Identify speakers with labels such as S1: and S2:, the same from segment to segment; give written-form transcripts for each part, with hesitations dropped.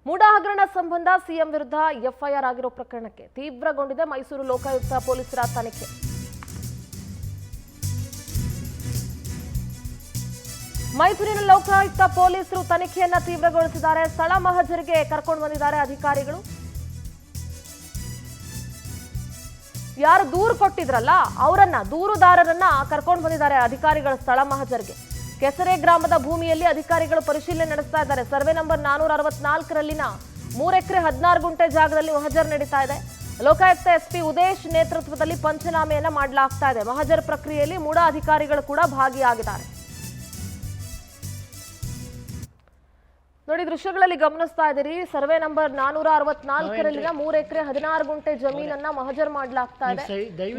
S1: ಮೂಡಾ ಹಗರಣ ಸಂಬಂಧ ಸಿಎಂ ವಿರುದ್ಧ ಎಫ್ಐಆರ್ ಆಗಿರೋ ಪ್ರಕರಣಕ್ಕೆ ತೀವ್ರಗೊಂಡಿದೆ ಮೈಸೂರು ಲೋಕಾಯುಕ್ತ ಪೊಲೀಸರ ತನಿಖೆ. ಮೈಸೂರಿನ ಲೋಕಾಯುಕ್ತ ಪೊಲೀಸರು ತನಿಖೆಯನ್ನ ತೀವ್ರಗೊಳಿಸಿದ್ದಾರೆ. ಸ್ಥಳ ಮಹಜರಿಗೆ ಕರ್ಕೊಂಡು ಬಂದಿದ್ದಾರೆ ಅಧಿಕಾರಿಗಳು. ಯಾರು ದೂರು ಕೊಟ್ಟಿದ್ರಲ್ಲ ಅವರನ್ನ ದೂರುದಾರರನ್ನ ಕರ್ಕೊಂಡು ಬಂದಿದ್ದಾರೆ ಅಧಿಕಾರಿಗಳು ಸ್ಥಳ ಮಹಜರ್ಗೆ. ಕೆಸರೆ ಗ್ರಾಮದ ಭೂಮಿಯಲ್ಲಿ ಅಧಿಕಾರಿಗಳು ಪರಿಶೀಲನೆ ನಡೆಸ್ತಾ ಇದ್ದಾರೆ. ಸರ್ವೆ ನಂಬರ್ 464ರಲ್ಲಿನ 3 ಎಕರೆ 16 ಗುಂಟೆ ಜಾಗದಲ್ಲಿ ಮಹಜರ್ ನಡೀತಾ ಇದೆ. ಲೋಕಾಯುಕ್ತ ಎಸ್ಪಿ ಉದೇಶ್ ನೇತೃತ್ವದಲ್ಲಿ ಪಂಚನಾಮೆಯನ್ನ ಮಾಡಲಾಗ್ತಾ ಇದೆ. ಮಹಜರ್ ಪ್ರಕ್ರಿಯೆಯಲ್ಲಿ ಮೂಡಾ ಅಧಿಕಾರಿಗಳು ಕೂಡ ಭಾಗಿಯಾಗಿದ್ದಾರೆ. ನೋಡಿ, ದೃಶ್ಯಗಳಲ್ಲಿ ಗಮನಿಸ್ತಾ ಇದ್ದೀರಿ. ಸರ್ವೆ ನಂಬರ್ 464ರಲ್ಲಿನ 3 ಎಕರೆ 16 ಗುಂಟೆ ಜಮೀನನ್ನ ಮಹಜರ್ ಮಾಡಲಾಗ್ತಾ ಇದೆ.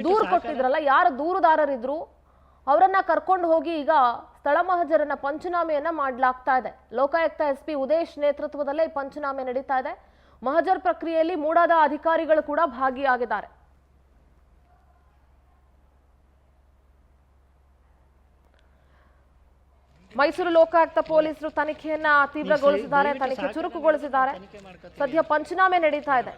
S1: ದೂರು ಕೊಟ್ಟಿದ್ರಲ್ಲ, ಯಾರು ದೂರುದಾರರಿದ್ರು ಅವರನ್ನ ಕರ್ಕೊಂಡು ಹೋಗಿ ಈಗ ಸ್ಥಳ ಮಹಜರನ್ನ ಪಂಚನಾಮೆಯನ್ನ ಮಾಡಲಾಗ್ತಾ ಇದೆ. ಲೋಕಾಯುಕ್ತ ಎಸ್ಪಿ ಉದೇಶ್ ನೇತೃತ್ವದಲ್ಲೇ ಪಂಚನಾಮೆ ನಡೀತಾ ಇದೆ. ಮಹಜರ್ ಪ್ರಕ್ರಿಯೆಯಲ್ಲಿ ಮೂಡಾದ ಅಧಿಕಾರಿಗಳು ಕೂಡ ಭಾಗಿಯಾಗಿದ್ದಾರೆ. ಮೈಸೂರು ಲೋಕಾಯುಕ್ತ ಪೊಲೀಸರು ತನಿಖೆಯನ್ನ ತೀವ್ರಗೊಳಿಸಿದ್ದಾರೆ, ತನಿಖೆ ಚುರುಕುಗೊಳಿಸಿದ್ದಾರೆ. ಸದ್ಯ ಪಂಚನಾಮೆ ನಡೀತಾ ಇದೆ.